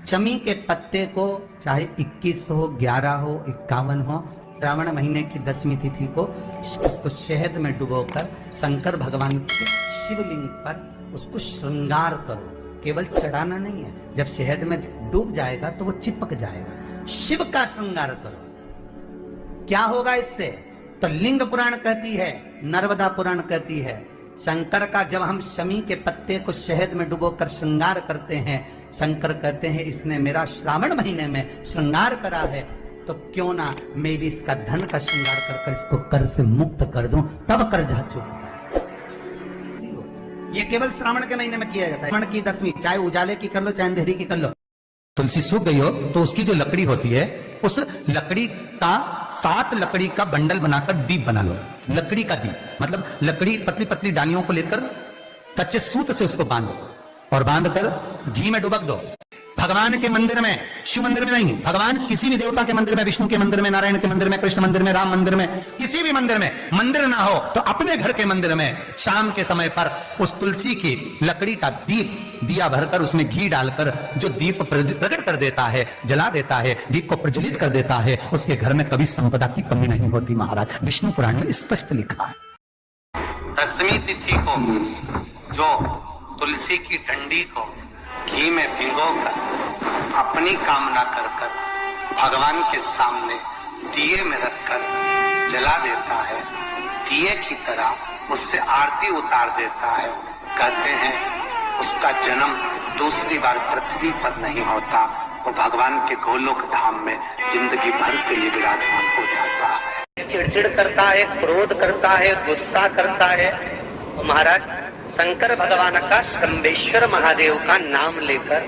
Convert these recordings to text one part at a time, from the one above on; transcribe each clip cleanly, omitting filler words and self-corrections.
चमी के पत्ते को चाहे 21 हो, 11 हो, 51 हो, श्रावण महीने की 10वीं तिथि को उसको शहद में डुबोकर शंकर भगवान के शिवलिंग पर उसको श्रृंगार करो। केवल चढ़ाना नहीं है, जब शहद में डूब जाएगा तो वो चिपक जाएगा। शिव का श्रृंगार करो। क्या होगा इससे? तो लिंग पुराण कहती है, नर्मदा पुराण कहती है, शंकर का जब हम शमी के पत्ते को शहद में डुबोकर श्रृंगार करते हैं, शंकर कहते हैं इसने मेरा श्रावण महीने में श्रृंगार करा है, तो क्यों ना मैं भी इसका धन का श्रृंगार कर इसको कर से मुक्त कर दूं, तब कर जा चुका। ये केवल श्रावण के महीने में किया जाता है। श्रावण की 10वीं, चाहे उजाले की कर लो चाहे अंधेरी की कर लो। तुलसी सूख गई हो तो उसकी जो लकड़ी होती है, उस लकड़ी का 7 लकड़ी का बंडल बनाकर दीप बना लो। लकड़ी का दीप मतलब लकड़ी पतली पतली डालियों को लेकर कच्चे सूत से उसको बांध दो और बांधकर घी में डुबक दो। भगवान के मंदिर में, शिव मंदिर में नहीं, भगवान किसी भी देवता के मंदिर में, विष्णु के मंदिर में, नारायण के मंदिर में, कृष्ण मंदिर में, राम मंदिर में, किसी भी मंदिर में मंदिर ना हो तो अपने घर के मंदिर में शाम के समय पर उस तुलसी की लकड़ी का दीप, दिया भरकर उसमें घी डालकर जो दीप प्रकट कर देता है, जला देता है, दीप को प्रज्वलित कर देता है, उसके घर में कभी संपदा की कमी नहीं होती। महाराज विष्णु पुराण में स्पष्ट लिखा है। 10वीं तिथि को जो तुलसी की डंडी को घी में भिगोकर अपनी कामना कर भगवान के सामने दिए में रखकर जला देता है, दिए की तरह उससे आरती उतार देता है, कहते हैं उसका जन्म दूसरी बार पृथ्वी पर नहीं होता, वो भगवान के गोलोक धाम में जिंदगी भर के लिए विराजमान हो जाता है। चिड़चिड़ करता है, क्रोध करता है, गुस्सा करता है, तो महाराज शंकर भगवान का शंभेश्वर महादेव का नाम लेकर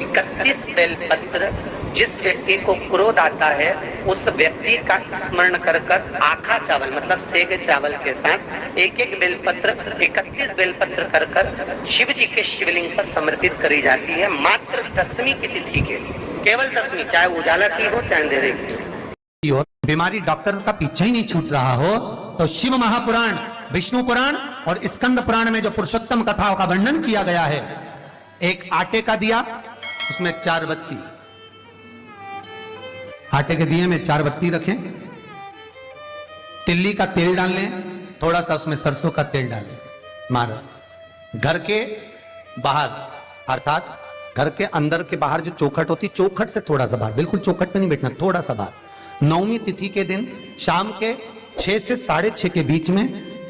31 बेलपत्र, जिस व्यक्ति को क्रोध आता है उस व्यक्ति का स्मरण कर आखा चावल मतलब सेगे चावल के साथ एक एक बेलपत्र 31 बेलपत्र कर शिव जी के शिवलिंग पर समर्पित करी जाती है। मात्र 10वीं की तिथि के लिए, केवल 10वीं, चाहे उजाला की हो चाहे अंधेरे की हो। बीमारी डॉक्टर का पीछे ही नहीं छूट रहा हो तो शिव महापुराण, विष्णु पुराण और स्कंद पुराण में जो पुरुषोत्तम कथाओं का वर्णन किया गया है, एक आटे का दिया, उसमें 4 बत्ती, आटे के दिए में 4 बत्ती रखें, तिल्ली का तेल डाल लें, थोड़ा सा उसमें सरसों का तेल डालें। महाराज घर के बाहर अर्थात घर के अंदर के बाहर जो चौखट होती, चौखट से थोड़ा सा बाहर, बिल्कुल चौखट पे नहीं बैठना, थोड़ा सा बाहर, 9वीं तिथि के दिन शाम के 6 से 6:30 के बीच में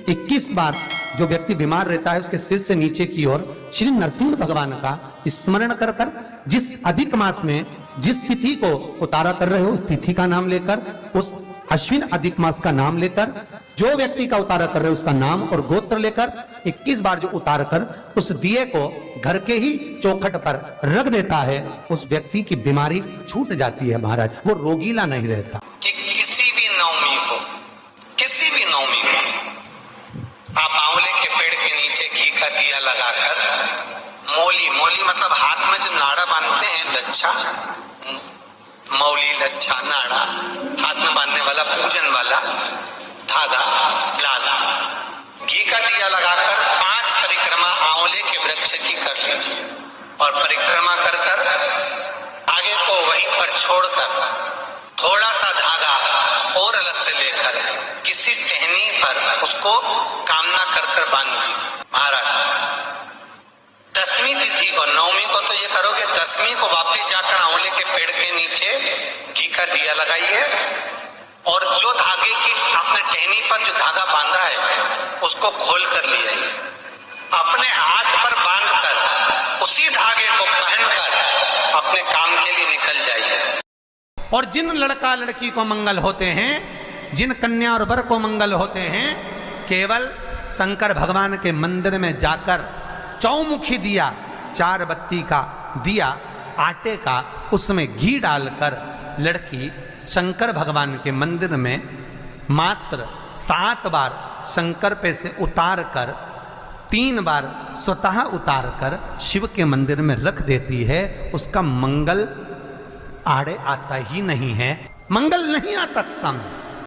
21 बार जो व्यक्ति बीमार रहता है उसके सिर से नीचे की ओर श्री नरसिंह भगवान का स्मरण कर जिस अधिक मास में जिस तिथि को उतारा कर रहे हो उस तिथि का नाम लेकर, उस अश्विन अधिक मास का नाम लेकर, जो व्यक्ति का उतारा कर रहे हो उसका नाम और गोत्र लेकर 21 बार जो उतार कर उस दिए को घर के ही चौखट पर रख देता है, उस व्यक्ति की बीमारी छूट जाती है। महाराज वो रोगीला नहीं रहता। किसी भी नवमी को आप आंवले के पेड़ के नीचे घी का दिया लगाकर मौली मतलब हाथ में जो नाड़ा बांधते हैं, लच्छा, मौली, लच्छा, नाड़ा, हाथ में बांधने वाला पूजन वाला धागा, लाल घी का दिया लगाकर 5 परिक्रमा आंवले के वृक्ष की कर लीजिए और परिक्रमा कर आगे को वहीं पर छोड़कर थोड़ा सा धागा और अलग से लेकर किसी टहनी पर उसको कामना कर बांध लीजिए। महाराज 10वीं तिथि को, 9वीं को तो ये करोगे, 10वीं को वापिस जाकर आंवले के पेड़ के नीचे घी का दिया लगाइए और जो धागे की आपने टहनी पर जो धागा बांधा है उसको खोल कर ले आइए, अपने हाथ पर बांधकर उसी धागे को पहनकर अपने काम के लिए निकल जाइए। और जिन लड़का लड़की को मंगल होते हैं, जिन कन्या और वर को मंगल होते हैं, केवल शंकर भगवान के मंदिर में जाकर चौमुखी दिया, 4 बत्ती का दिया आटे का, उसमें घी डालकर लड़की शंकर भगवान के मंदिर में मात्र 7 बार शंकर पे से उतार कर 3 बार स्वतः उतार कर शिव के मंदिर में रख देती है। उसका मंगल आड़े आता ही नहीं है, मंगल नहीं आता सामने।